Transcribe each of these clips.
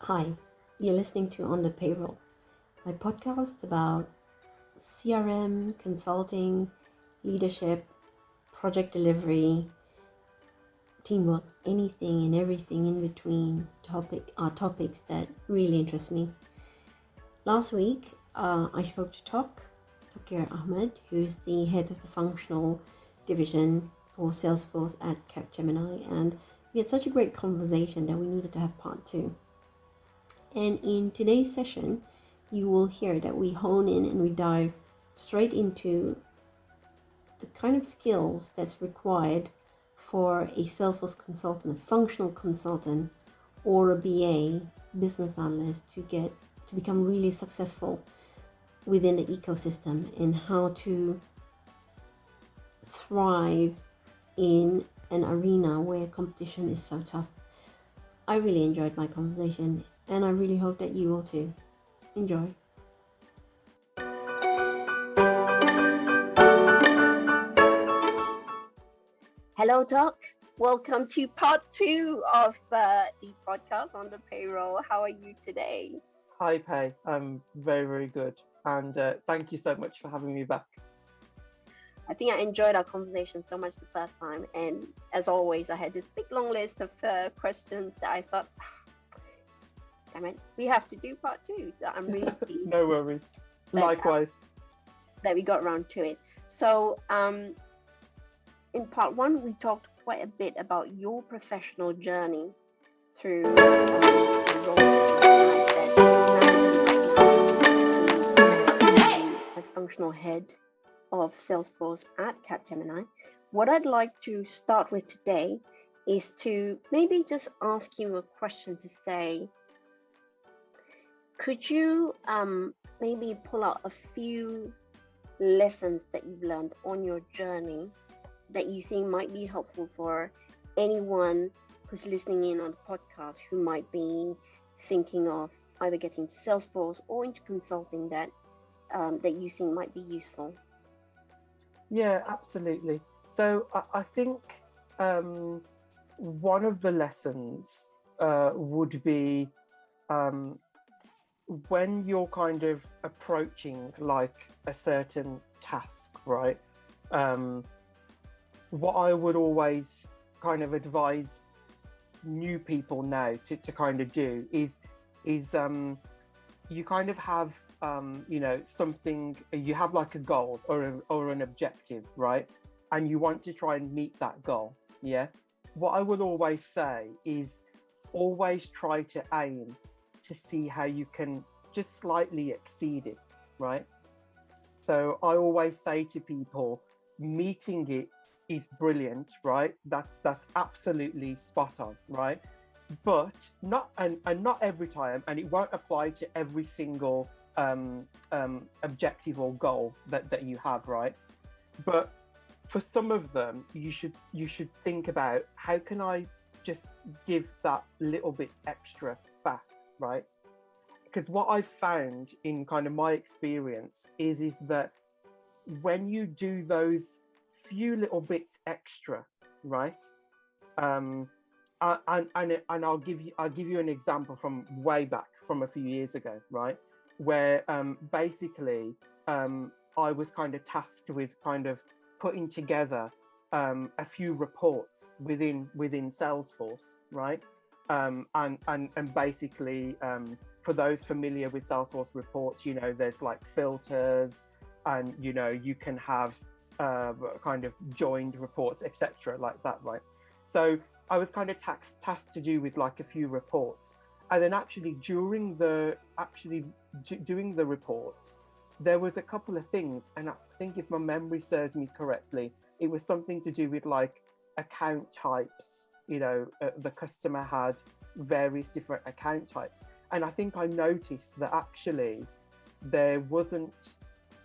Hi, you're listening to On the Payroll, my podcast about CRM, consulting, leadership, project delivery, teamwork, anything and everything in between are topics that really interest me. Last week, I spoke to Tokeer Ahmed, who's the head of the functional division for Salesforce at Capgemini, and we had such a great conversation that we needed to have part two. And in today's session, you will hear that we hone in and we dive straight into the kind of skills that's required for a Salesforce consultant, a functional consultant, or a BA, business analyst, to become really successful within the ecosystem, and how to thrive in an arena where competition is so tough. I really enjoyed my conversation, and I really hope that you will too. Enjoy. Hello, Doc. Welcome to part two of the podcast on the payroll. How are you today? Hi, Pei. I'm very, very good. And thank you so much for having me back. I think I enjoyed our conversation so much the first time. And as always, I had this big long list of questions that I thought, damn it, we have to do part two. So I'm really pleased. No worries. Likewise. That we got around to it. So in part one, we talked quite a bit about your professional journey through the role as functional head of Salesforce at Capgemini. What I'd like to start with today is to maybe just ask you a question to say, could you maybe pull out a few lessons that you've learned on your journey that you think might be helpful for anyone who's listening in on the podcast who might be thinking of either getting into Salesforce or into consulting that you think might be useful? Yeah, absolutely. So I think one of the lessons would be when you're kind of approaching like a certain task, right? What I would always kind of advise new people now to kind of do is you kind of have something, you have like a goal or an objective, right? And you want to try and meet that goal. Yeah. What I would always say is always try to aim to see how you can just slightly exceed it, right? So I always say to people, meeting it is brilliant, right? That's absolutely spot on, right? But not every time, and it won't apply to every single objective or goal that you have, right? But for some of them, you should think about, how can I just give that little bit extra back, right? Because what I've found in kind of my experience is that when you do those few little bits extra, right? And I'll give you an example from way back from a few years ago, right? Where basically I was kind of tasked with kind of putting together a few reports within Salesforce, right? And basically for those familiar with Salesforce reports, there's like filters, and you can have kind of joined reports, etc., like that, right? So I was kind of tasked to do with like a few reports, and then actually doing the reports, there was a couple of things, and I think if my memory serves me correctly, it was something to do with like account types. The customer had various different account types, and I think I noticed that actually there wasn't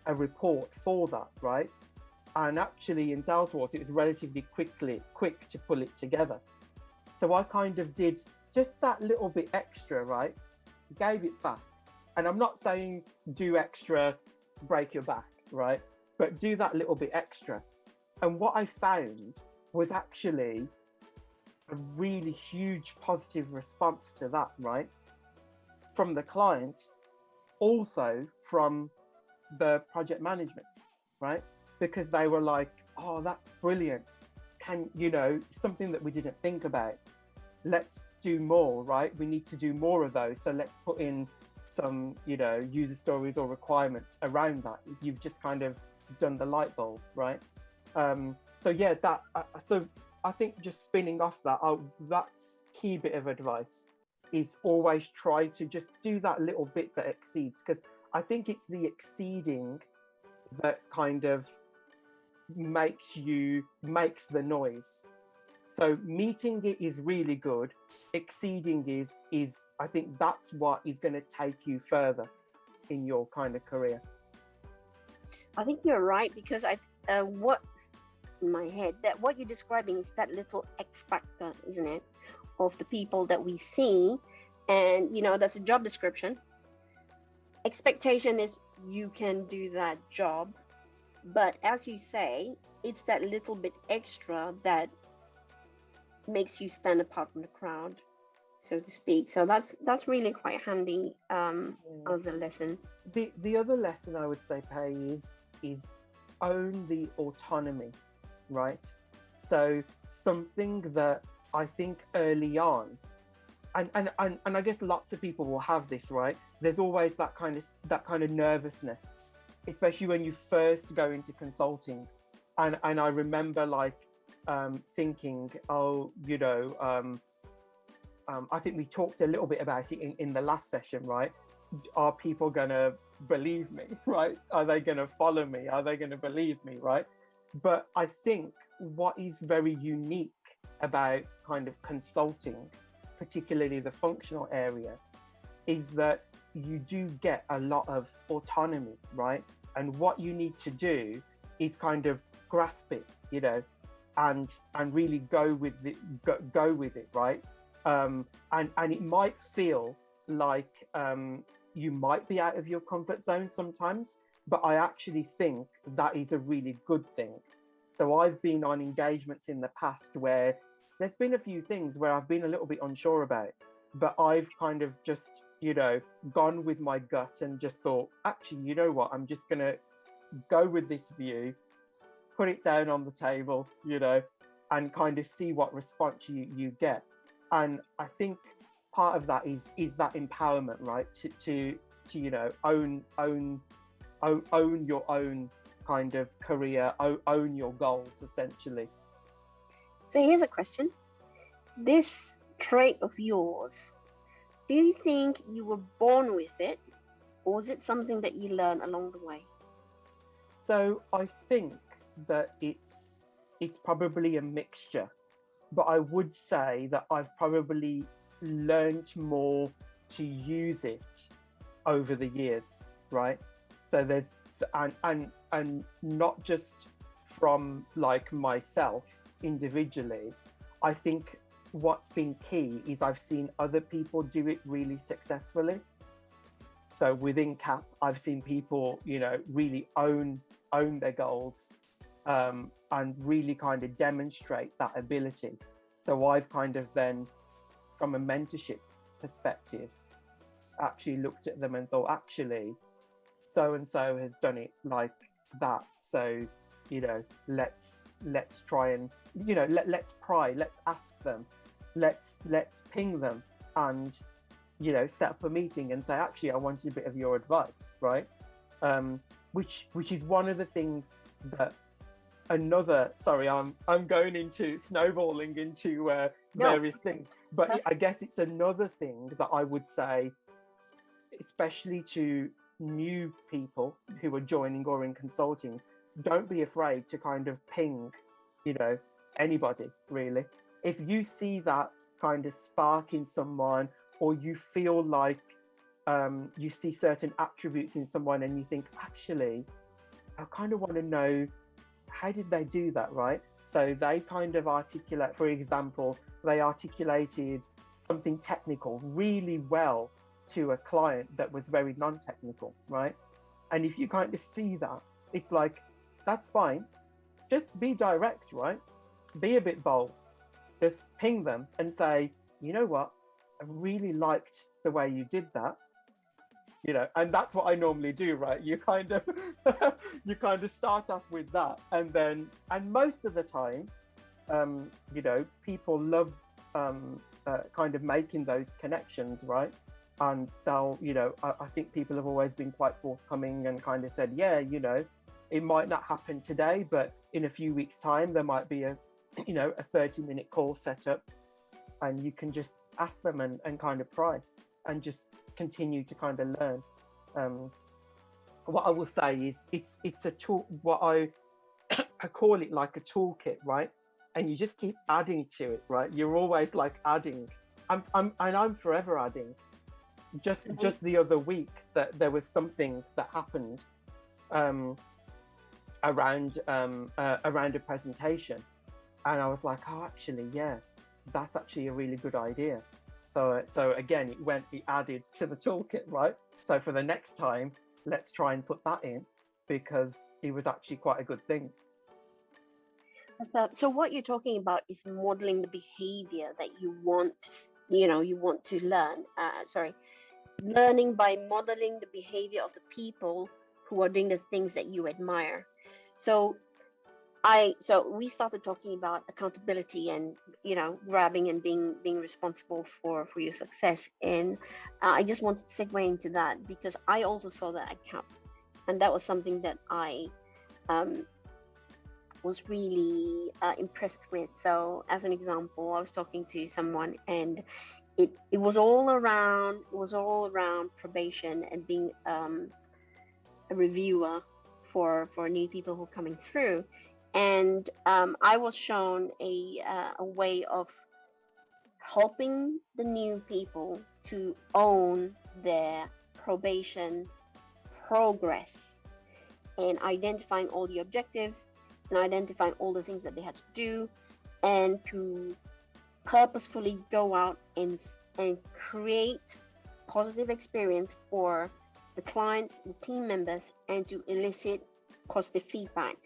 a report for that, right? And actually in Salesforce, it was relatively quick to pull it together. So I kind of did just that little bit extra, right? Gave it back. And I'm not saying do extra, break your back, right? But do that little bit extra. And what I found was actually a really huge positive response to that, right? from the client, also from the project management, right? Because they were like, oh, that's brilliant. Can, something that we didn't think about. Let's do more, right? We need to do more of those. So let's put in some, user stories or requirements around that. You've just kind of done the light bulb, right? So yeah, so I think just spinning off that, that's key bit of advice, is always try to just do that little bit that exceeds, because I think it's the exceeding that kind of makes the noise. So meeting it is really good. Exceeding is I think that's what is going to take you further in your kind of career. I think you're right, because what in my head, that what you're describing is that little X factor, isn't it, of the people that we see, and that's a job description. Expectation is you can do that job, but as you say, it's that little bit extra that makes you stand apart from the crowd, so to speak. So that's really quite handy as a lesson. The other lesson I would say, Pei, is own the autonomy, right? So something that I think early on, and I guess lots of people will have this, right? There's always that kind of nervousness, especially when you first go into consulting. And I remember thinking, I think we talked a little bit about it in the last session, right? Are people gonna believe me, right? Are they gonna follow me? Are they gonna believe me, right? But I think what is very unique about kind of consulting, particularly the functional area, is that you do get a lot of autonomy, right? And what you need to do is kind of grasp it, and really go with it, right? And it might feel like you might be out of your comfort zone sometimes, but I actually think that is a really good thing. So I've been on engagements in the past where there's been a few things where I've been a little bit unsure about, but I've kind of just, gone with my gut and just thought, actually, you know what, I'm just gonna go with this view, put it down on the table, and kind of see what response you get. And I think part of that is that empowerment, right? To own your own kind of career, own your goals, essentially. So here's a question. This trait of yours, do you think you were born with it, or is it something that you learn along the way? So I think that it's probably a mixture, but I would say that I've probably learned more to use it over the years, right? So there's and not just from myself individually. I think what's been key is I've seen other people do it really successfully. So within CAP, I've seen people, really own their goals, and really kind of demonstrate that ability. So I've kind of then, from a mentorship perspective, actually looked at them and thought, actually, so and so has done it like that. So, let's try and, let's pry, let's ask them, let's ping them, and set up a meeting and say, actually, I wanted a bit of your advice, right? Which is one of the things that I'm going into snowballing into various things, but I guess it's another thing that I would say, especially to new people who are joining or in consulting, don't be afraid to kind of ping, anybody really. If you see that kind of spark in someone, or you feel like you see certain attributes in someone and you think, actually, I kind of want to know, how did they do that, right? So they kind of articulate, for example, they articulated something technical really well to a client that was very non-technical, right? And if you kind of see that, it's like, that's fine. Just be direct, right? Be a bit bold. Just ping them and say, you know what? I really liked the way you did that. and that's what I normally do, right? You kind of you kind of start off with that, and most of the time, people love kind of making those connections, right? And they'll, I think people have always been quite forthcoming and kind of said, yeah, it might not happen today, but in a few weeks' time, there might be a 30-minute call set up, and you can just ask them and kind of pry and just continue to kind of learn. What I will say is it's a tool, what I call it like a toolkit, right? And you just keep adding to it, right? You're always like adding. I'm forever adding. Just the other week that there was something that happened around a presentation, and I was like, oh, actually, yeah, that's actually a really good idea. So again, it added to the toolkit, right? So for the next time, let's try and put that in, because it was actually quite a good thing. So what you're talking about is modeling the behavior that you want to learn. Learning by modeling the behavior of the people who are doing the things that you admire. So we started talking about accountability and grabbing and being responsible for your success, and I just wanted to segue into that because I also saw that at CAP, and that was something that I was really impressed with. So as an example, I was talking to someone, and it was all around probation and being a reviewer for new people who are coming through. And I was shown a way of helping the new people to own their probation progress and identifying all the objectives and identifying all the things that they had to do, and to purposefully go out and create positive experience for the clients, the team members, and to elicit positive feedback,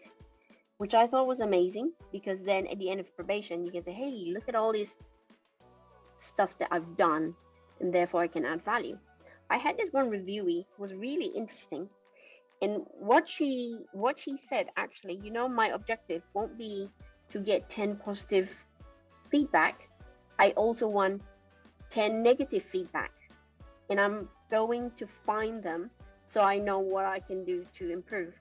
which I thought was amazing, because then at the end of probation, you can say, hey, look at all this stuff that I've done, and therefore I can add value. I had this one reviewee who was really interesting. And what she said, actually, my objective won't be to get 10 positive feedback. I also want 10 negative feedback. And I'm going to find them so I know what I can do to improve.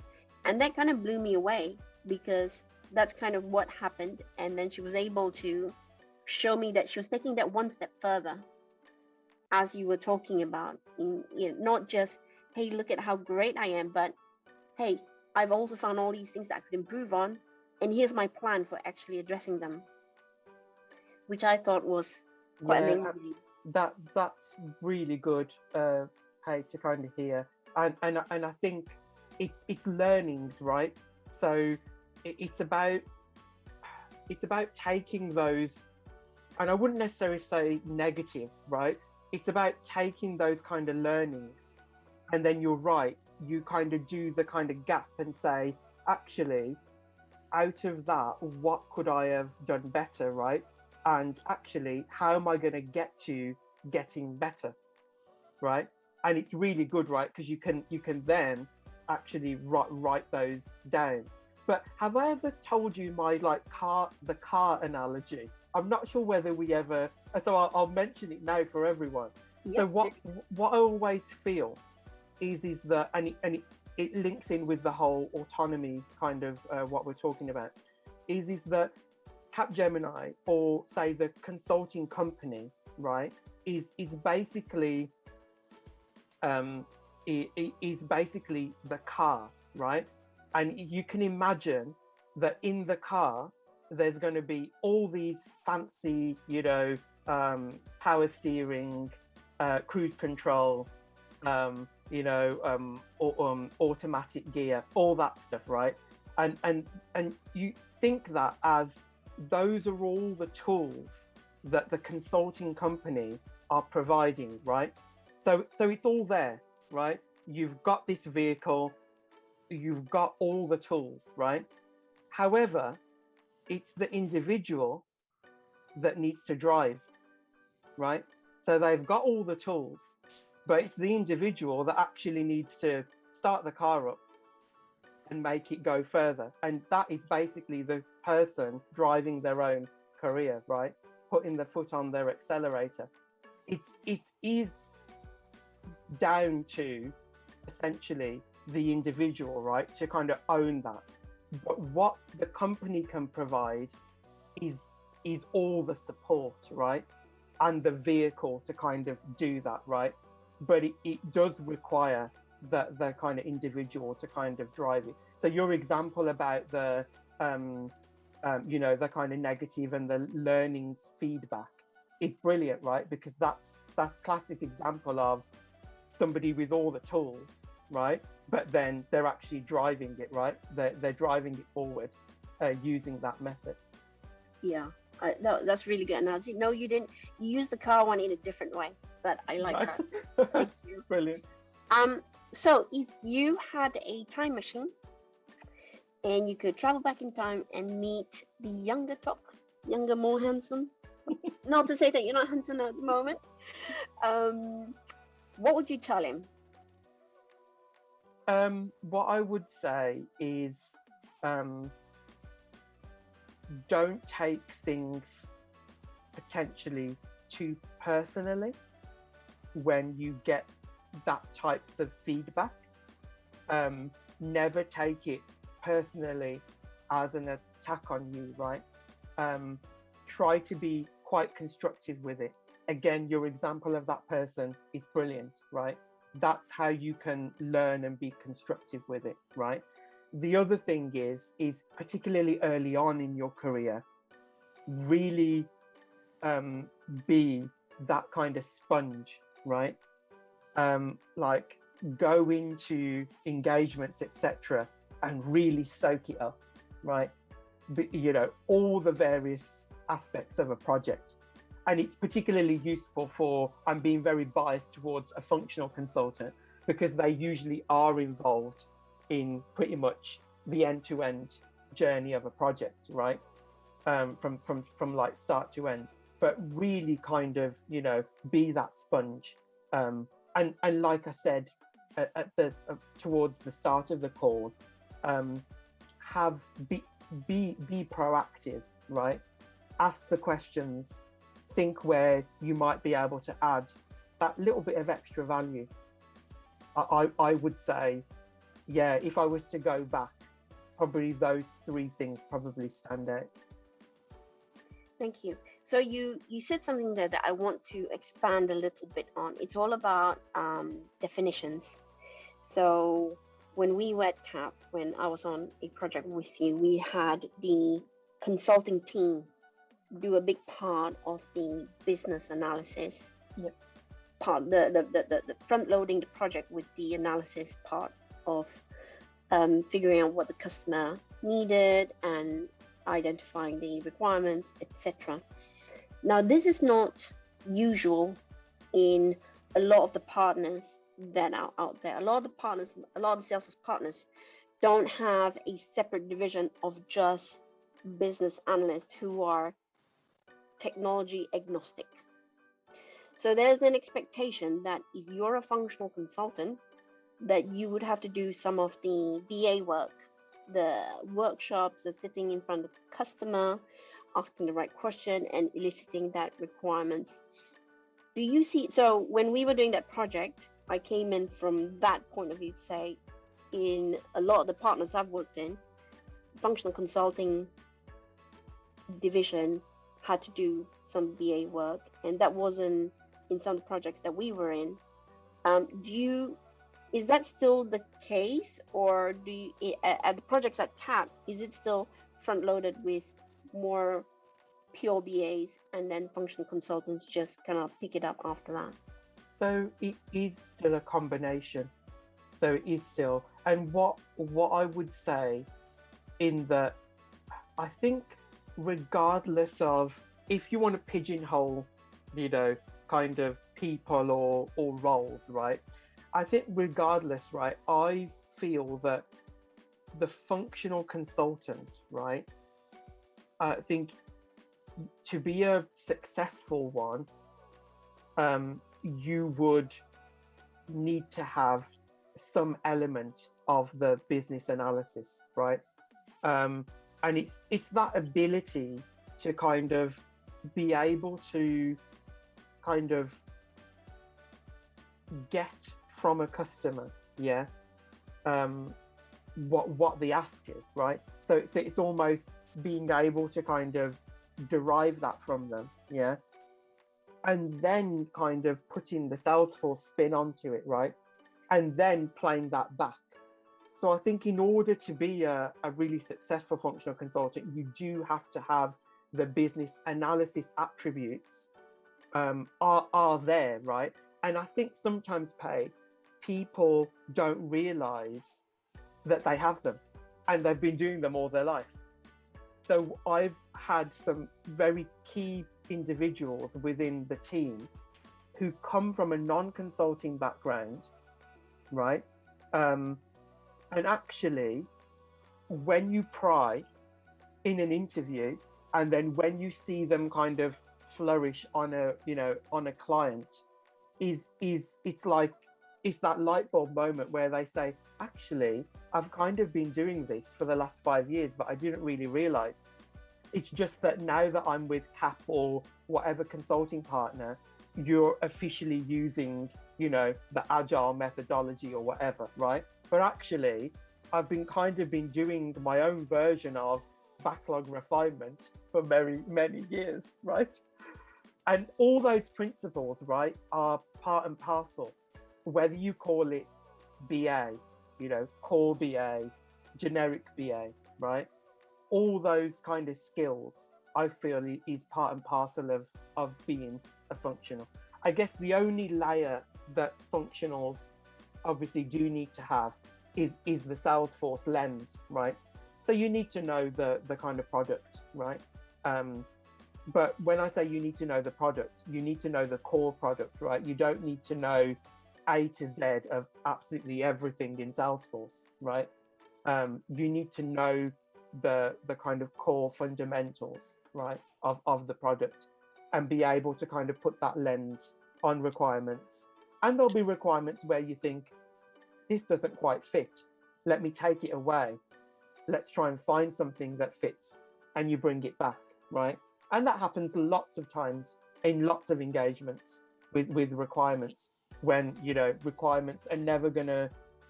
And that kind of blew me away, because that's kind of what happened. And then she was able to show me that she was taking that one step further, as you were talking about, not just, hey, look at how great I am, but hey, I've also found all these things that I could improve on, and here's my plan for actually addressing them, which I thought was quite amazing. That's really good, hey, to kind of hear, and I think it's learnings, right? So it's about taking those, and I wouldn't necessarily say negative, right? It's about taking those kind of learnings, and then you're right, you kind of do the kind of gap and say, actually, out of that, what could I have done better, right? And actually, how am I going to get to getting better, right? And it's really good, right? Because you can then actually write those down. But have I ever told you my the car analogy? I'm not sure whether we ever. So I'll mention it now for everyone. Yep. So what I always feel is that, and it links in with the whole autonomy kind of what we're talking about, is that Capgemini, or say the consulting company, right, is basically is basically the car, right? And you can imagine that in the car there's going to be all these fancy, power steering, cruise control, automatic gear, all that stuff, right? And you think that as those are all the tools that the consulting company are providing, right? So it's all there, right? You've got this vehicle, you've got all the tools, right? However, it's the individual that needs to drive, right? So they've got all the tools, but it's the individual that actually needs to start the car up and make it go further. And that is basically the person driving their own career, right? Putting the foot on their accelerator. It is down to essentially the individual, right, to kind of own that. But what the company can provide is all the support, right, and the vehicle to kind of do that, right? But it does require the kind of individual to kind of drive it. So your example about the the kind of negative and the learnings feedback is brilliant, right? Because that's classic example of somebody with all the tools, right? But then they're actually driving it, right? They're driving it forward using that method. Yeah, that's really good analogy. No, you didn't. You used the car one in a different way, but I like Right. that. Thank you. Brilliant. So if you had a time machine and you could travel back in time and meet the younger, more handsome, not to say that you're not handsome at the moment, what would you tell him? What I would say is don't take things potentially too personally when you get that types of feedback. Never take it personally as an attack on you, right? Try to be quite constructive with it. Again, your example of that person is brilliant, right? That's how you can learn and be constructive with it, right? The other thing is particularly early on in your career, really be that kind of sponge, right? Like go into engagements, etc., and really soak it up, right? But, all the various aspects of a project. And it's particularly useful for, I'm being very biased towards a functional consultant, because they usually are involved in pretty much the end-to-end journey of a project, right? From like start to end. But be that sponge. And like I said towards the start of the call, be proactive, right? Ask the questions. Think where you might be able to add that little bit of extra value. I would say, yeah, if I was to go back, probably those three things probably stand out. Thank you. So you said something there that I want to expand a little bit on. It's all about definitions. So when we were at CAP, when I was on a project with you, we had the consulting team do a big part of the business analysis. Yep. Part the front loading the project with the analysis part of figuring out what the customer needed and identifying the requirements, etc. Now, this is not usual in a lot of the partners that are out there. A lot of the sales partners don't have a separate division of just business analysts who are technology agnostic. So there's an expectation that if you're a functional consultant, that you would have to do some of the BA work, the workshops, the sitting in front of the customer, asking the right question and eliciting that requirements. Do you see, so when we were doing that project, I came in from that point of view to say, in a lot of the partners I've worked in, functional consulting division had to do some BA work, and that wasn't in some of the projects that we were in. Is that still the case, or do you, at the projects at CAP, is it still front loaded with more pure BAs and then functional consultants just kind of pick it up after that? So it is still a combination. So it is still, and what I would say in that, I think regardless of if you want to pigeonhole, kind of people or roles, right? I think regardless, right, I feel that the functional consultant, right, I think to be a successful one, you would need to have some element of the business analysis, right? And it's that ability to kind of be able to kind of get from a customer, what the ask is, right? So it's almost being able to kind of derive that from them, and then kind of putting the Salesforce spin onto it, right? And then playing that back. So I think in order to be a really successful functional consultant, you do have to have the business analysis attributes are there, right? And I think sometimes, people don't realize that they have them, and they've been doing them all their life. So I've had some very key individuals within the team who come from a non-consulting background, right? And actually, when you pry in an interview, and then when you see them kind of flourish on a client, it's like, it's that light bulb moment where they say, actually, I've kind of been doing this for the last 5 years, but I didn't really realize. It's just that now that I'm with CAP or whatever consulting partner, you're officially using, the agile methodology or whatever, right? But actually, I've been doing my own version of backlog refinement for very many years, right? And all those principles, right, are part and parcel, whether you call it BA, core BA, generic BA, right? All those kind of skills, I feel, is part and parcel of being a functional. I guess the only layer that functionals obviously do need to have is the Salesforce lens, right? So you need to know the kind of product, right? But when I say you need to know the product, you need to know the core product, right? You don't need to know A to Z of absolutely everything in Salesforce, right? You need to know the kind of core fundamentals, right, of the product, and be able to kind of put that lens on requirements. And there'll be requirements where you think, this doesn't quite fit, let me take it away, let's try and find something that fits, and you bring it back, right? And that happens lots of times in lots of engagements with requirements, when requirements are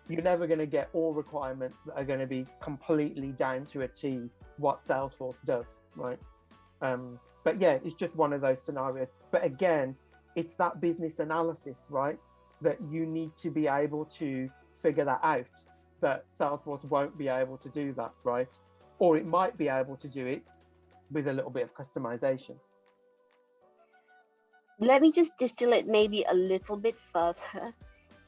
you're never gonna get all requirements that are going to be completely down to a T what Salesforce does, right? But yeah, it's just one of those scenarios. But again, it's that business analysis, right, that you need to be able to figure that out, that Salesforce won't be able to do that, right? Or it might be able to do it with a little bit of customization. Let me just distill it maybe a little bit further.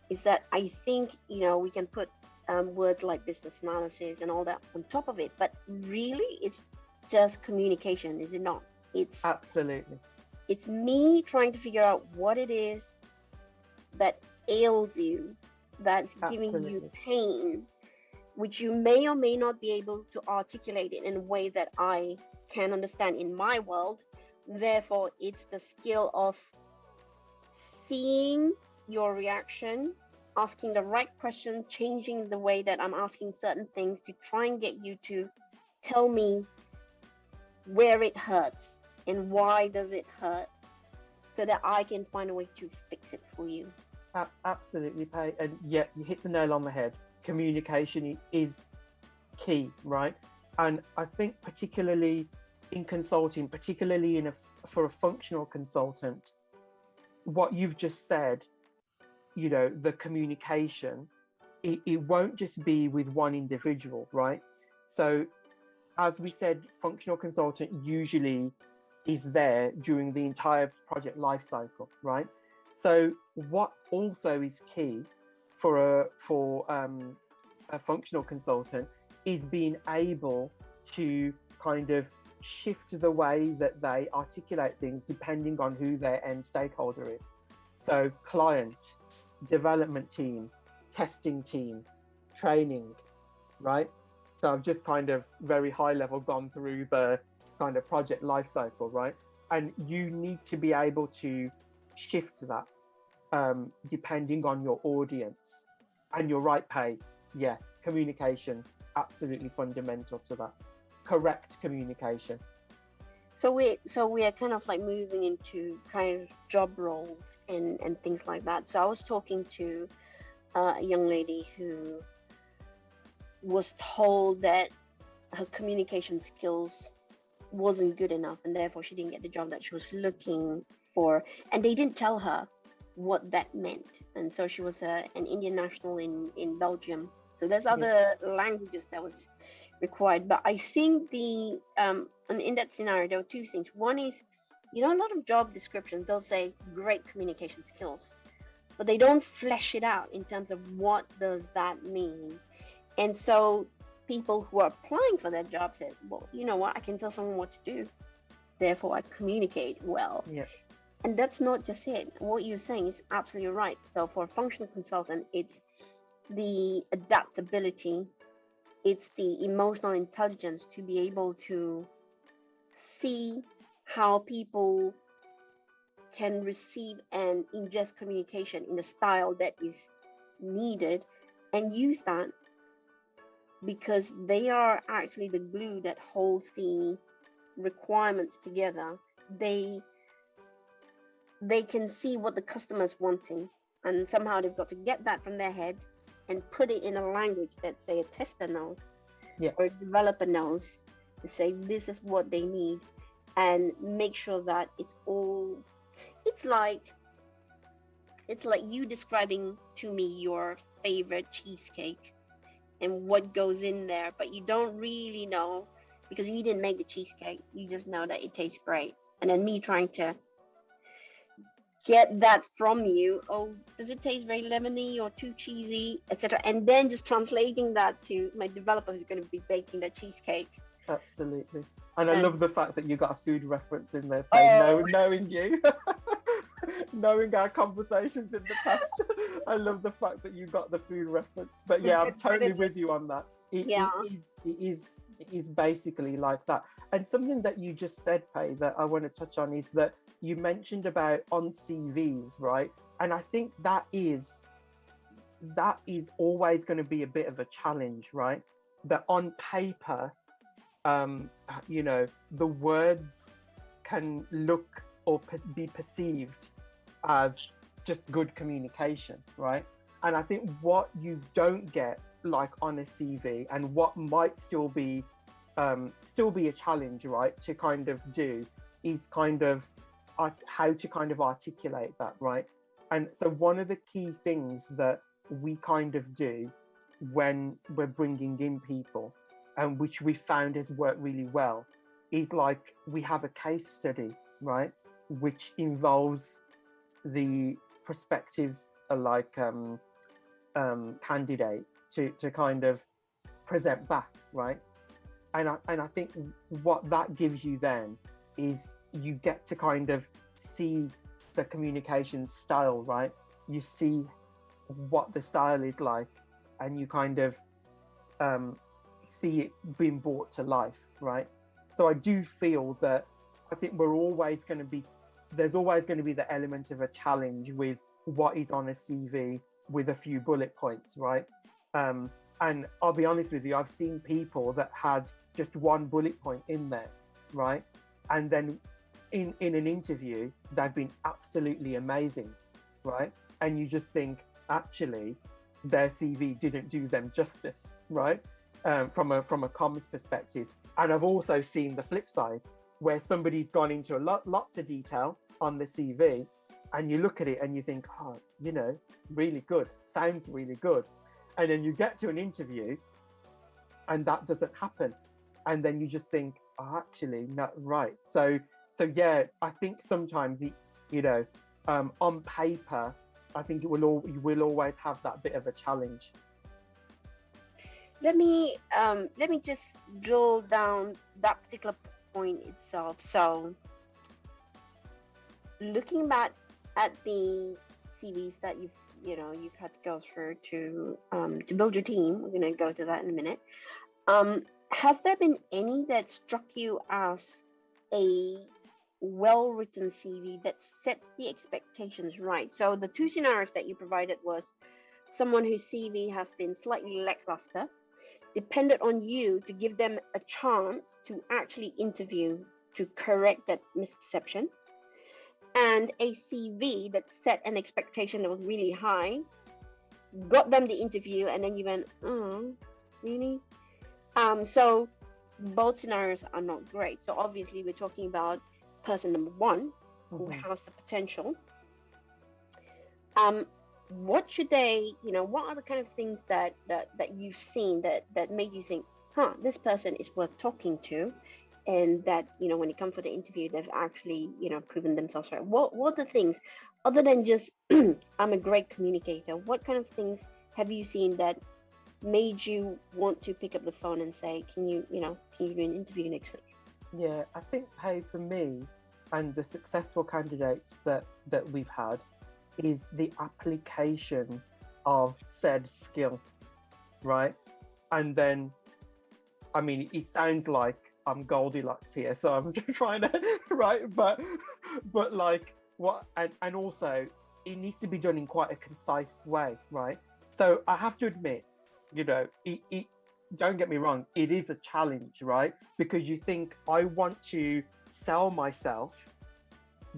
Is that I think, we can put words like business analysis and all that on top of it, but really it's just communication, is it not? It's absolutely. It's me trying to figure out what it is that ails you, that's giving you pain, which you may or may not be able to articulate it in a way that I can understand in my world. Therefore, it's the skill of seeing your reaction, asking the right question, changing the way that I'm asking certain things to try and get you to tell me where it hurts and why does it hurt, so that I can find a way to fix it for you. Absolutely, Pay. And yeah, you hit the nail on the head. Communication is key, right? And I think particularly in consulting, particularly for a functional consultant, what you've just said, the communication, it won't just be with one individual, right? So as we said, functional consultant usually is there during the entire project life cycle, right? So what also is key for a functional consultant is being able to kind of shift the way that they articulate things depending on who their end stakeholder is. So client, development team, testing team, training, right? So I've just kind of very high level gone through the kind of project life cycle, right? And you need to be able to shift that. depending on your audience. And you're right, Pay. Yeah, communication, absolutely fundamental to that. Correct communication. So we are kind of like moving into kind of job roles and things like that. So I was talking to a young lady who was told that her communication skills wasn't good enough, and therefore she didn't get the job that she was looking for. And they didn't tell her what that meant. And so she was an Indian national in Belgium. So there's other languages that was required. But I think the in that scenario there were two things. One is, a lot of job descriptions, they'll say great communication skills, but they don't flesh it out in terms of what does that mean. And so people who are applying for that job said, well, you know what, I can tell someone what to do, therefore I communicate well. Yeah. And that's not just it. What you're saying is absolutely right. So for a functional consultant, it's the adaptability, it's the emotional intelligence to be able to see how people can receive and ingest communication in a style that is needed, and use that, because they are actually the glue that holds the requirements together. They can see what the customer's wanting, and somehow they've got to get that from their head and put it in a language that, say, a tester knows, or a developer knows, to say this is what they need, and make sure that it's like you describing to me your favorite cheesecake and what goes in there, but you don't really know because you didn't make the cheesecake. You just know that it tastes great. And then me trying to get that from you. Oh, does it taste very lemony or too cheesy, etc.? And then just translating that to my developer who's going to be baking the cheesecake. Absolutely. And I love the fact that you got a food reference in there, knowing you. Knowing our conversations in the past. I love the fact that you got the food reference. But yeah, I'm totally with you on that. It is basically like that. And something that you just said, Pay, that I want to touch on is that you mentioned about on CVs, right? And I think that is always going to be a bit of a challenge, right? That on paper, the words can look or be perceived as just good communication, right? And I think what you don't get, like on a CV, and what might still be a challenge, right, to kind of do, is kind of how to kind of articulate that, right? And so one of the key things that we kind of do when we're bringing in people, and which we found has worked really well, is like we have a case study, right, which involves the prospective candidate to kind of present back, right? And I think what that gives you then is you get to kind of see the communication style, right? You see what the style is like, and you kind of see it being brought to life, right? So I do feel that I think there's always going to be the element of a challenge with what is on a CV with a few bullet points, right? And I'll be honest with you, I've seen people that had just one bullet point in there, right? And then in an interview, they've been absolutely amazing, right? And you just think, actually, their CV didn't do them justice, right? From a comms perspective. And I've also seen the flip side, where somebody's gone into lots of detail on the CV, and you look at it and you think, oh, really good, sounds really good. And then you get to an interview and that doesn't happen. And then you just think, oh, actually, not right. So yeah, I think sometimes, on paper, I think you will always have that bit of a challenge. Let me just drill down that particular point itself. So looking back at the CVs that you've had to go through to build your team, we're going to go to that in a minute. Has there been any that struck you as a well-written CV that sets the expectations right. So the two scenarios that you provided was someone whose CV has been slightly lackluster, depended on you to give them a chance to actually interview to correct that misperception, and a CV that set an expectation that was really high, got them the interview, and then you went, oh, really? So both scenarios are not great. So obviously we're talking about person number one who has the potential. What should they, what are the kind of things that you've seen that made you think, this person is worth talking to, and that, when it comes for the interview, they've actually, proven themselves right? What are the things, other than just I'm a great communicator, what kind of things have you seen that made you want to pick up the phone and say, can you do an interview next week? Yeah, I think, hey, for me and the successful candidates that we've had, is the application of said skill, right? And then, I mean, it sounds like I'm Goldilocks here, so I'm just trying to, right? But like, what, and also, it needs to be done in quite a concise way, right? So I have to admit, it don't get me wrong, it is a challenge, right? Because you think, I want to sell myself,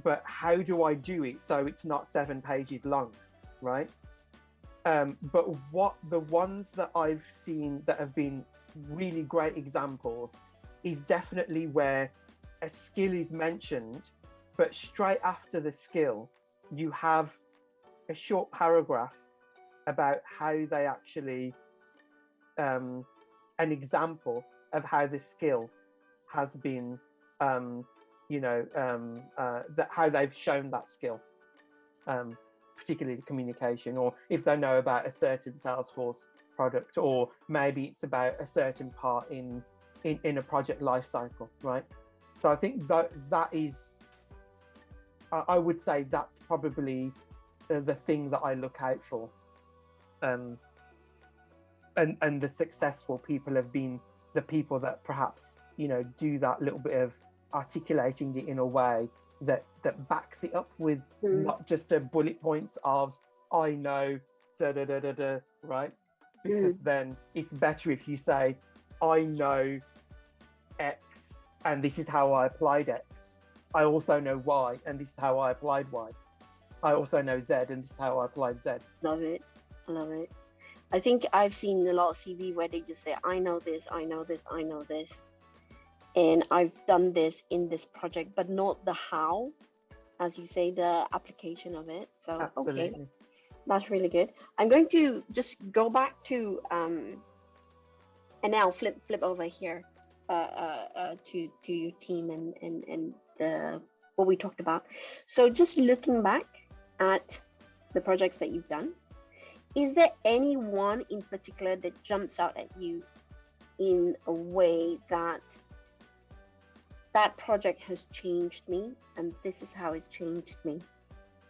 but how do I do it so it's not 7 pages long, right? But what the ones that I've seen that have been really great examples is definitely where a skill is mentioned, but straight after the skill, you have a short paragraph about how they actually, an example of how the skill has been, that how they've shown that skill, particularly communication, or if they know about a certain Salesforce product, or maybe it's about a certain part in a project life cycle, right? So I think that is, I would say that's probably the thing that I look out for. And the successful people have been the people that perhaps, do that little bit of articulating it in a way that backs it up with not just a bullet points of, I know, right? Because then it's better if you say, I know X, and this is how I applied X. I also know Y, and this is how I applied Y. I also know Z, and this is how I applied Z. Love it. I think I've seen a lot of CV where they just say, I know this, I know this, I know this, and I've done this in this project, but not the how, as you say, the application of it. So, Absolutely. Okay, that's really good. I'm going to just go back to, and now flip over here to your team and what we talked about. So just looking back at the projects that you've done, is there any one in particular that jumps out at you in a way that project has changed me, and this is how it's changed me?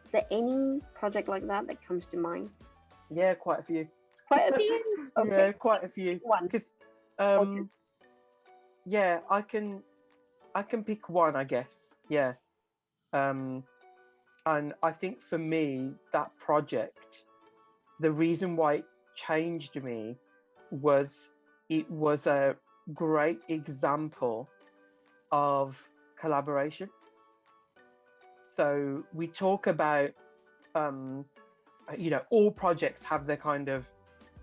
Is there any project like that comes to mind? Yeah, quite a few. Quite a few? Okay. Yeah, quite a few. One. Because, Okay. yeah, I can pick one, I guess. Yeah. And I think for me, that project, the reason why it changed me was it was a great example of collaboration. So we talk about, all projects have their kind of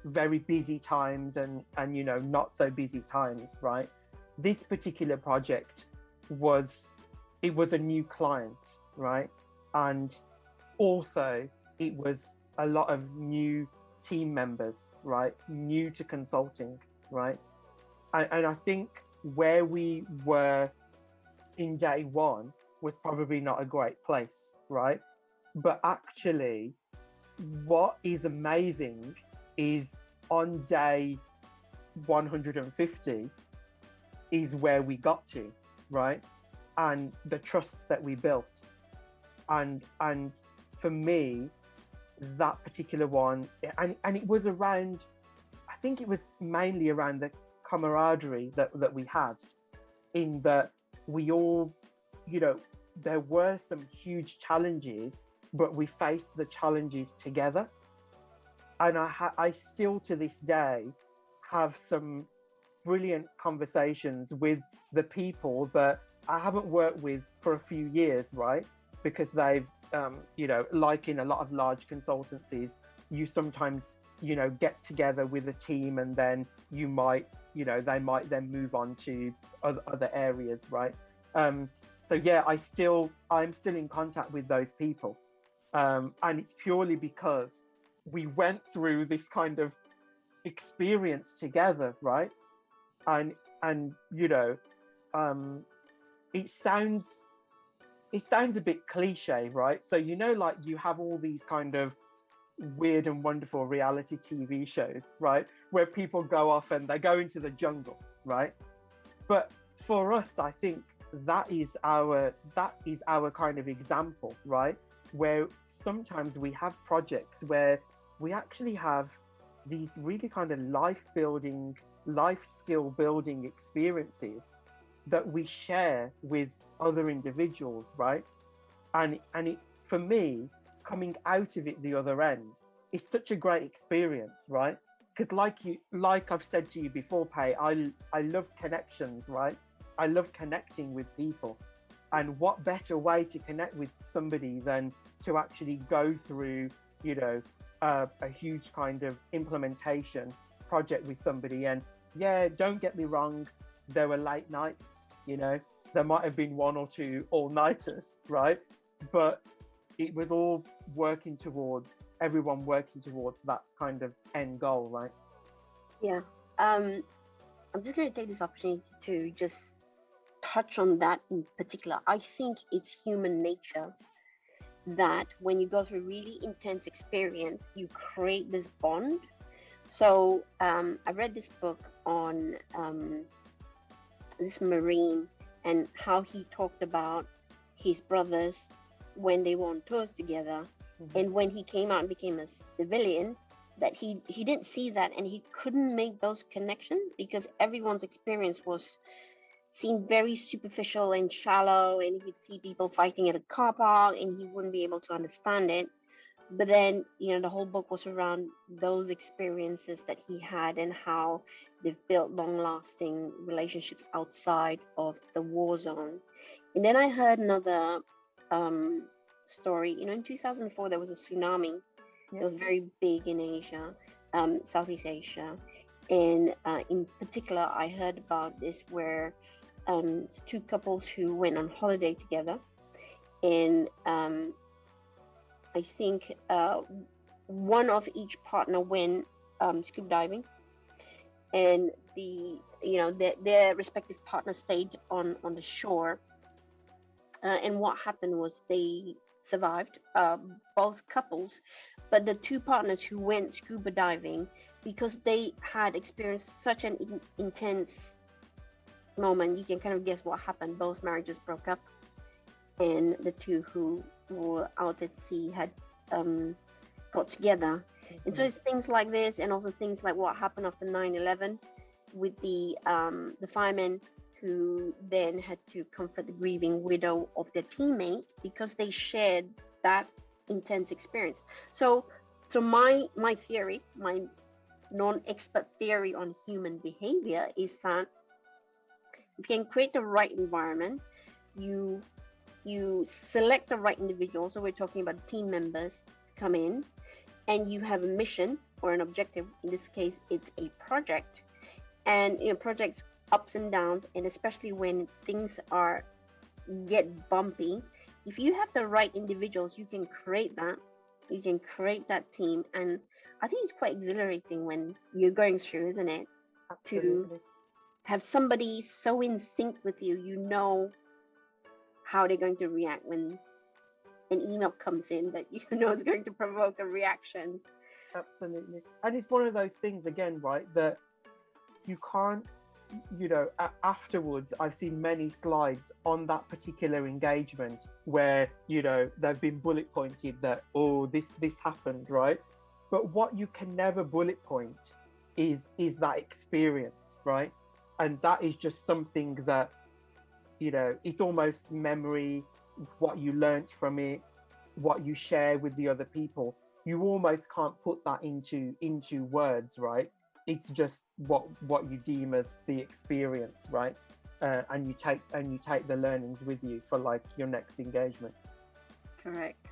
very busy times and not so busy times, right? This particular project was a new client, right? And also it was a lot of new team members, right? New to consulting, right? And I think where we were in day one was probably not a great place, right? But actually, what is amazing is on day 150 is where we got to, right? And the trust that we built. And for me, that particular one, and it was around, I think it was mainly around the camaraderie that we had, in that we all, there were some huge challenges, but we faced the challenges together. And I still to this day have some brilliant conversations with the people that I haven't worked with for a few years, right? Because they've, like in a lot of large consultancies, you sometimes, get together with a team and then you might, they might then move on to other areas, right? So yeah, I'm still in contact with those people. And it's purely because we went through this kind of experience together, right? And it sounds a bit cliche, right? So like you have all these kind of weird and wonderful reality TV shows, right, where people go off and they go into the jungle, right? But for us, I think that is our kind of example, right? Where sometimes we have projects where we actually have these really kind of life skill building experiences that we share with other individuals, right? And it, for me, coming out of it the other end, it's such a great experience, right? Because like I've said to you before, Pei, I love connections, right? I love connecting with people. And what better way to connect with somebody than to actually go through, a huge kind of implementation project with somebody. And yeah, don't get me wrong, there were late nights, there might have been one or two all-nighters, right? But it was all everyone working towards that kind of end goal, right? Yeah. I'm just going to take this opportunity to just touch on that in particular. I think it's human nature that when you go through really intense experience, you create this bond. So I read this book on this Marine and how he talked about his brothers when they were on tours together. Mm-hmm. And when he came out and became a civilian, that he didn't see that, and he couldn't make those connections because everyone's experience seemed very superficial and shallow, and he'd see people fighting at a car park and he wouldn't be able to understand it. But then, the whole book was around those experiences that he had and how they've built long-lasting relationships outside of the war zone. And then I heard another story. In 2004, there was a tsunami. It was very big in Asia, Southeast Asia. And in particular, I heard about this where two couples who went on holiday together. And I think one of each partner went scuba diving. And their respective partners stayed on the shore. And what happened was they survived, both couples, but the two partners who went scuba diving, because they had experienced such an intense moment, you can kind of guess what happened. Both marriages broke up, and the two who were out at sea had got together. Mm-hmm. And so it's things like this, and also things like what happened after 9/11 with the firemen who then had to comfort the grieving widow of their teammate because they shared that intense experience. So my theory, my non-expert theory on human behavior is that if you can create the right environment, you select the right individuals. So we're talking about team members come in, and you have a mission or an objective. In this case, it's a project, and projects ups and downs, and especially when things get bumpy, if you have the right individuals, you can create that team. And I think it's quite exhilarating when you're going through, isn't it? Absolutely. To have somebody so in sync with you, how they're going to react when an email comes in that is going to provoke a reaction. Absolutely. And it's one of those things again, right, that you can't, afterwards, I've seen many slides on that particular engagement where, they've been bullet pointed that, oh, this happened, right? But what you can never bullet point is that experience, right? And that is just something that, it's almost memory, what you learnt from it, what you share with the other people. You almost can't put that into words, right? It's just what you deem as the experience, right? And you take the learnings with you for like your next engagement. Correct.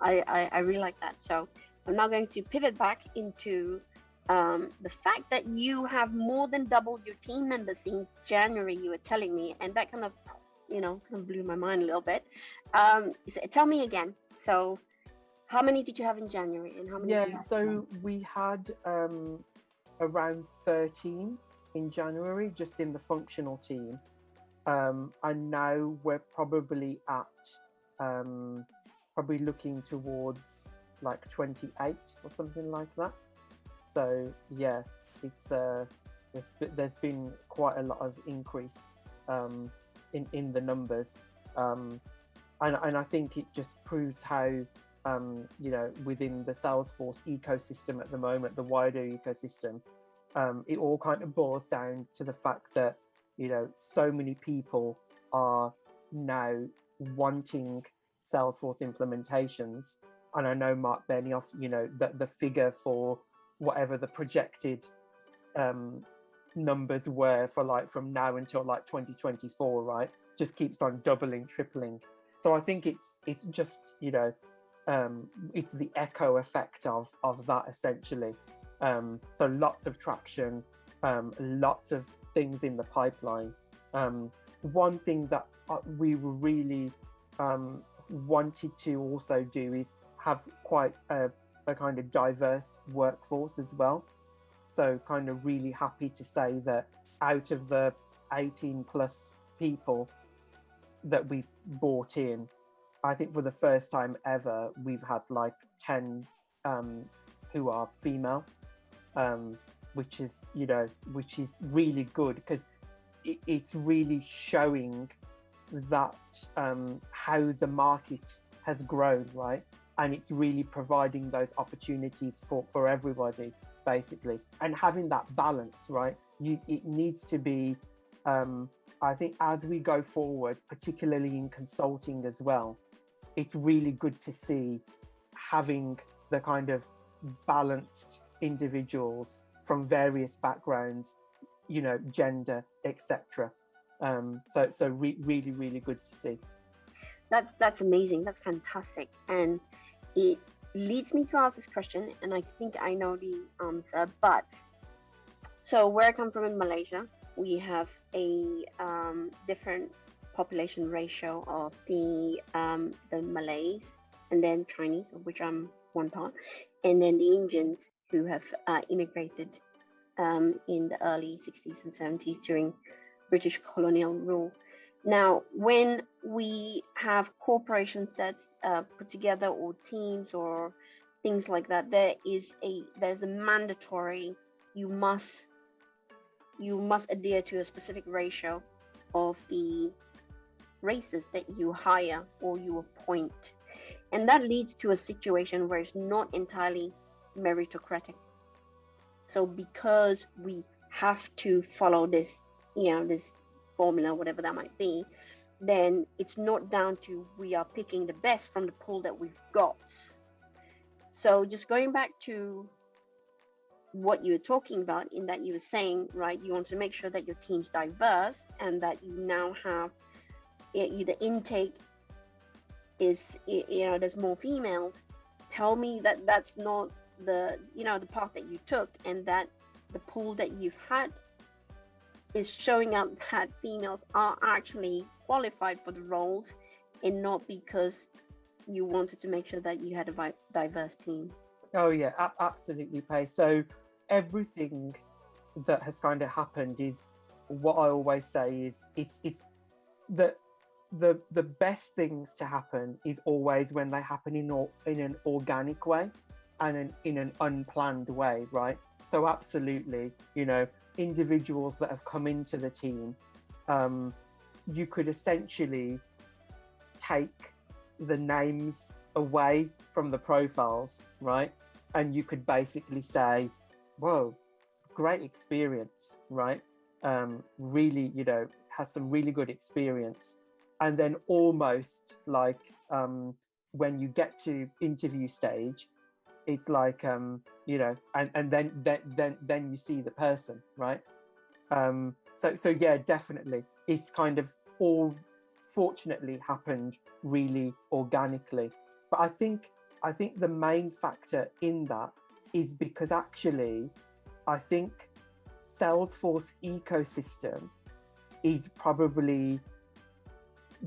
I really like that. So I'm now going to pivot back into the fact that you have more than doubled your team members since January, you were telling me, and that kind of, kind of blew my mind a little bit. So tell me again. So how many did you have in January, and how many? Yeah, so we had around 13 in January, just in the functional team. And now we're probably at probably looking towards like 28 or something like that. So yeah, it's there's been quite a lot of increase in the numbers, and I think it just proves how within the Salesforce ecosystem at the moment, the wider ecosystem, it all kind of boils down to the fact that so many people are now wanting Salesforce implementations. And I know Mark Benioff, the figure for whatever the projected numbers were for like from now until like 2024, right, just keeps on doubling, tripling. So I think it's just it's the echo effect of that essentially. So lots of traction, lots of things in the pipeline. One thing that we were really wanted to also do is have quite a kind of diverse workforce as well. So kind of really happy to say that out of the 18 plus people that we've brought in, I think for the first time ever, we've had like 10 who are female, which is really good, because it's really showing that how the market has grown, right? And it's really providing those opportunities for everybody, basically. And having that balance, right? It needs to be, I think as we go forward, particularly in consulting as well, it's really good to see having the kind of balanced individuals from various backgrounds, gender, etc. So really, really good to see. That's amazing. That's fantastic. And it leads me to ask this question, and I think I know the answer. But so where I come from in Malaysia, we have a different population ratio of the Malays, and then Chinese, of which I'm one part, and then the Indians who have immigrated in the early 60s and 70s during British colonial rule. Now, when we have corporations that's put together, or teams or things like that, there's a mandatory, you must adhere to a specific ratio of the races that you hire or you appoint. And that leads to a situation where it's not entirely meritocratic. So because we have to follow this, this formula, whatever that might be, then it's not down to we are picking the best from the pool that we've got. So just going back to what you were talking about, in that you were saying, right, you want to make sure that your team's diverse and that you now have the intake is, there's more females. Tell me that that's not the path that you took, and that the pool that you've had is showing up that females are actually qualified for the roles, and not because you wanted to make sure that you had a diverse team. Oh yeah, absolutely, Pay. So everything that has kind of happened is what I always say is it's the best things to happen is always when they happen in an organic way and in an unplanned way, right? So absolutely, individuals that have come into the team, you could essentially take the names away from the profiles, right? And you could basically say, whoa, great experience, right? Really, has some really good experience. and then almost like when you get to interview stage, it's like you know, and then you see the person, right? So yeah, definitely, it's kind of all fortunately happened really organically. But I think the main factor in that is because actually I think Salesforce ecosystem is probably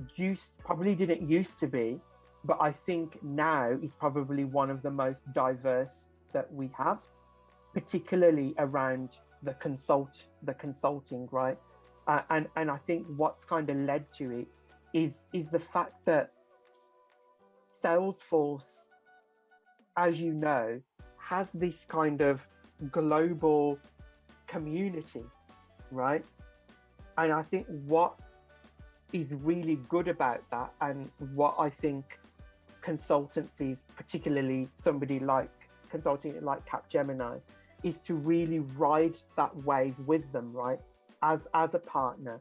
didn't used to be, but I think now is probably one of the most diverse that we have, particularly around the consulting, right? And I think what's kind of led to it is the fact that Salesforce, as you know, has this kind of global community, right? And I think what is really good about that, and what I think consultancies, particularly somebody like consulting like Capgemini, is to really ride that wave with them, right? As a partner,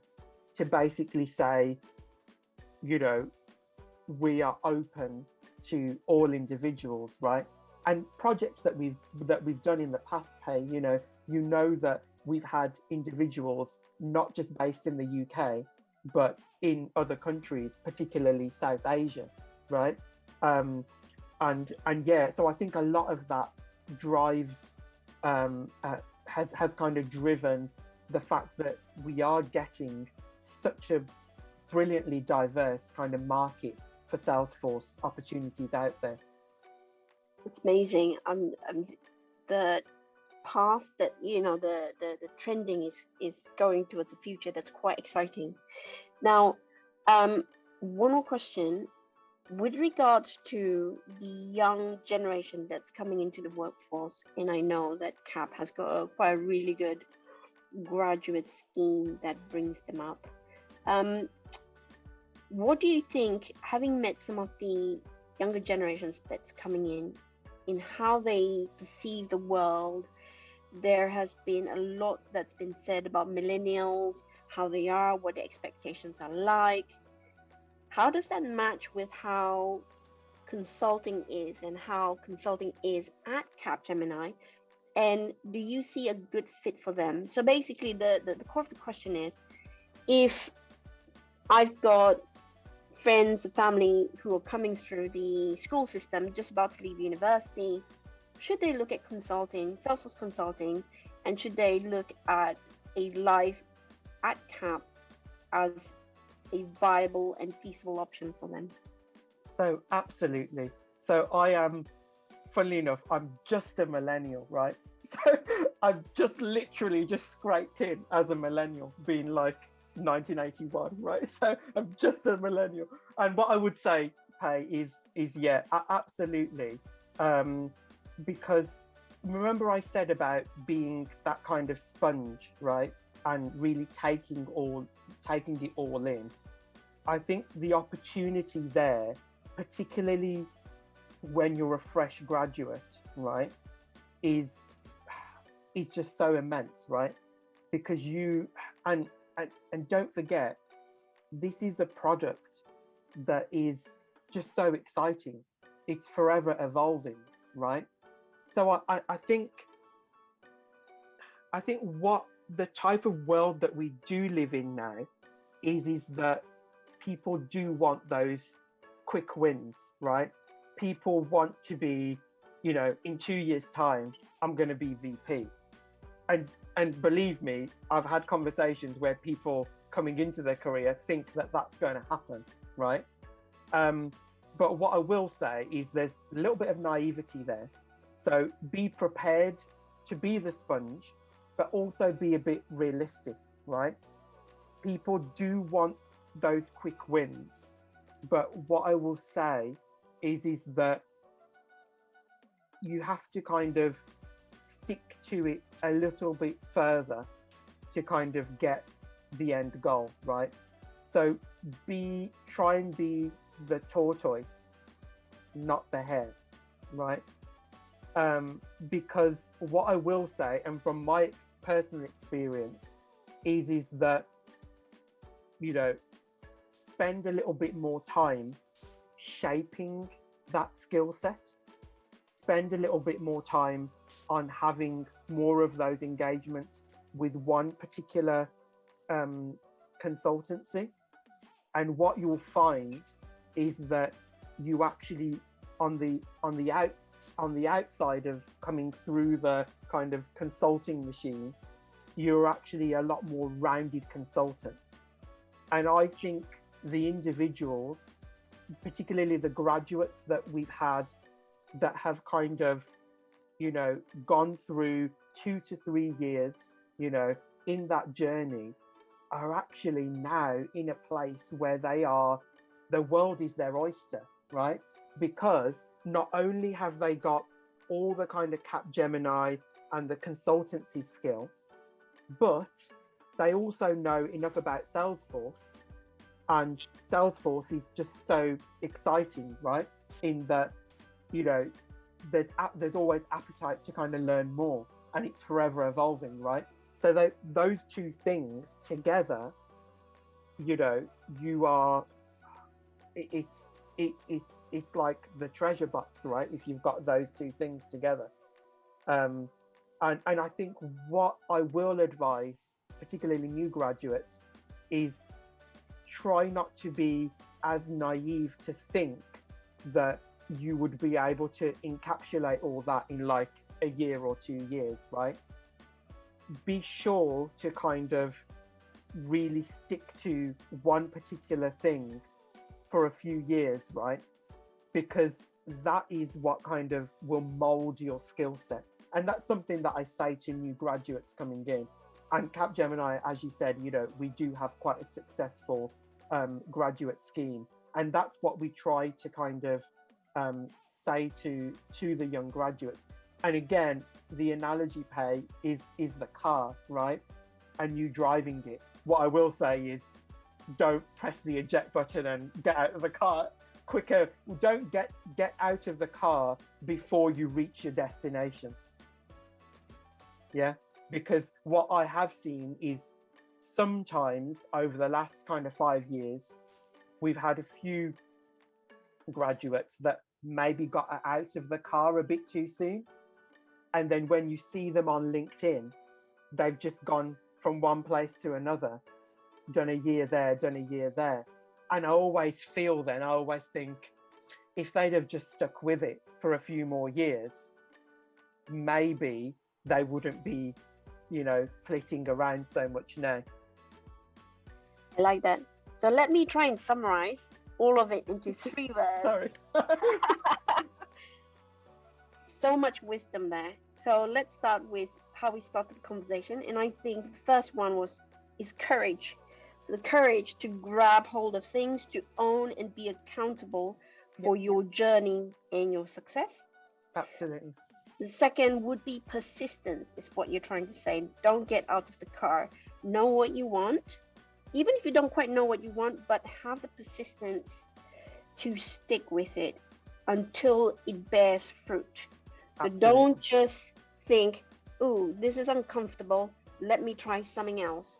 to basically say, you know, we are open to all individuals, right? And projects that we've done in the past, Pei, you know that we've had individuals not just based in the UK, but in other countries, particularly South Asia, right? And yeah, so I think a lot of that drives has kind of driven the fact that we are getting such a brilliantly diverse kind of market for Salesforce opportunities out there. It's amazing. The path that the trending is going towards the future. That's quite exciting. Now, one more question with regards to the young generation that's coming into the workforce, and I know that CAP has got quite a really good graduate scheme that brings them up. What do you think, having met some of the younger generations that's coming in how they perceive the world? There has been a lot that's been said about millennials, how they are, what the expectations are like. How does that match with how consulting is and how consulting is at Capgemini? And do you see a good fit for them? So basically, the core of the question is, if I've got friends, family who are coming through the school system, just about to leave university, should they look at consulting, Salesforce consulting, and should they look at a life at CAP as a viable and feasible option for them? So absolutely. So I am, funnily enough, I'm just a millennial, right? So I've just literally just scraped in as a millennial, being like 1981, right? So I'm just a millennial. And what I would say, Pei, is yeah, absolutely. Because remember I said about being that kind of sponge, right? And really taking it all in. I think the opportunity there, particularly when you're a fresh graduate, right, is just so immense, right? Because you and don't forget, this is a product that is just so exciting. It's forever evolving, right? So I think what the type of world that we do live in now is that people do want those quick wins, right? People want to be, in 2 years' time, I'm going to be VP. And believe me, I've had conversations where people coming into their career think that that's going to happen, right? But what I will say is there's a little bit of naivety there. So be prepared to be the sponge, but also be a bit realistic, right? People do want those quick wins. But what I will say is that you have to kind of stick to it a little bit further to kind of get the end goal, right? So try and be the tortoise, not the hare, right? Because what I will say, and from my personal experience, is that, spend a little bit more time shaping that skill set, spend a little bit more time on having more of those engagements with one particular consultancy. And what you'll find is that you actually, on the outside of coming through the kind of consulting machine, you're actually a lot more rounded consultant. And I think the individuals, particularly the graduates that we've had that have kind of, gone through 2 to 3 years, in that journey, are actually now in a place where the world is their oyster, right? Because not only have they got all the kind of Capgemini and the consultancy skill, but they also know enough about Salesforce, and Salesforce is just so exciting, right? In that, there's always appetite to kind of learn more, and it's forever evolving, right? So those two things together, you are, it's like the treasure box, right? If you've got those two things together. And I think what I will advise, particularly new graduates, is try not to be as naive to think that you would be able to encapsulate all that in like a year or 2 years, right? Be sure to kind of really stick to one particular thing for a few years, right? Because that is what kind of will mold your skill set. And that's something that I say to new graduates coming in. And Capgemini, as you said, we do have quite a successful graduate scheme. And that's what we try to kind of say to the young graduates. And again, the analogy pay is the car, right? And you driving it. What I will say is, don't press the eject button and get out of the car quicker. Don't get out of the car before you reach your destination. Yeah, because what I have seen is sometimes over the last kind of 5 years, we've had a few graduates that maybe got out of the car a bit too soon. And then when you see them on LinkedIn, they've just gone from one place to another, done a year there, done a year there. And I always think, if they'd have just stuck with it for a few more years, maybe they wouldn't be, flitting around so much now. I like that. So let me try and summarize all of it into 3 words. Sorry. So much wisdom there. So let's start with how we started the conversation. And I think the first one is courage. So the courage to grab hold of things, to own and be accountable for your journey and your success. Absolutely. The second would be persistence, is what you're trying to say. Don't get out of the car. Know what you want, even if you don't quite know what you want, but have the persistence to stick with it until it bears fruit. So don't just think, "Ooh, this is uncomfortable. Let me try something else."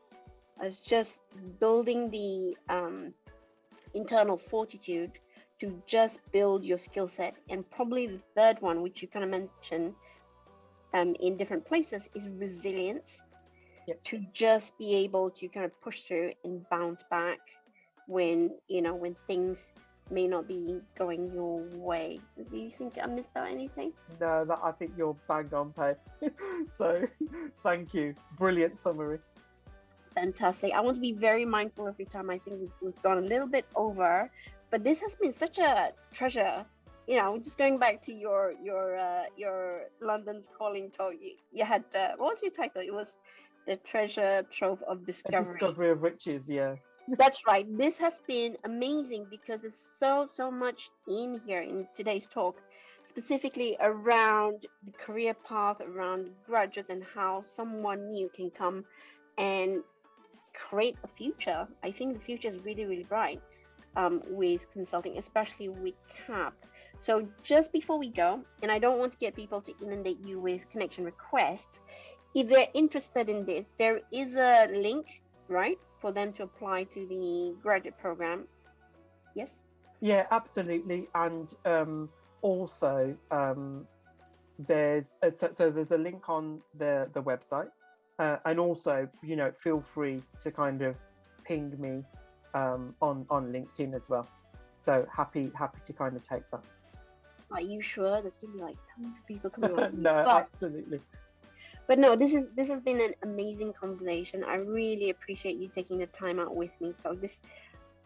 It's just building the internal fortitude to just build your skill set. And probably the third one, which you kind of mentioned in different places, is resilience. Yep. To just be able to kind of push through and bounce back when things may not be going your way. Do you think I missed out anything? No, I think you're bang on, Pay. So thank you. Brilliant summary. Fantastic. I want to be very mindful of your time. I think we've gone a little bit over, but this has been such a treasure. Just going back to your London's Calling talk, you had what was your title? It was the Treasure Trove of Discovery. A discovery of riches, yeah. That's right. This has been amazing because there's so much in here in today's talk, specifically around the career path, around graduates, and how someone new can come and create a future. I think the future is really, really bright with consulting, especially with CAP. So just before we go, and I don't want to get people to inundate you with connection requests, if they're interested in this, there is a link, right, for them to apply to the graduate program. Yeah, absolutely. And also, there's there's a link on the website, and also, you know, feel free to kind of ping me on LinkedIn as well. So happy to kind of take that. Are you sure? There's gonna be like tons of people coming on. No, But absolutely. no, this has been an amazing conversation. I really appreciate you taking the time out with me. So this,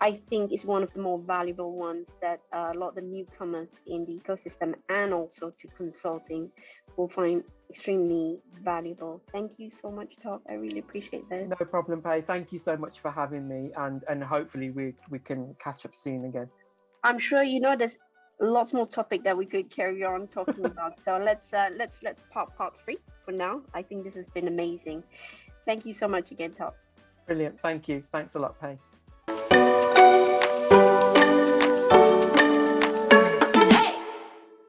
I think, is one of the more valuable ones that a lot of the newcomers in the ecosystem and also to consulting will find extremely valuable. Thank you so much, Top. I really appreciate this. No problem, Pei. Thank you so much for having me, and hopefully we can catch up soon again. I'm sure you know there's lots more topic that we could carry on talking about. So let's part 3 for now. I think this has been amazing. Thank you so much again, Top. Brilliant. Thank you. Thanks a lot, Pei.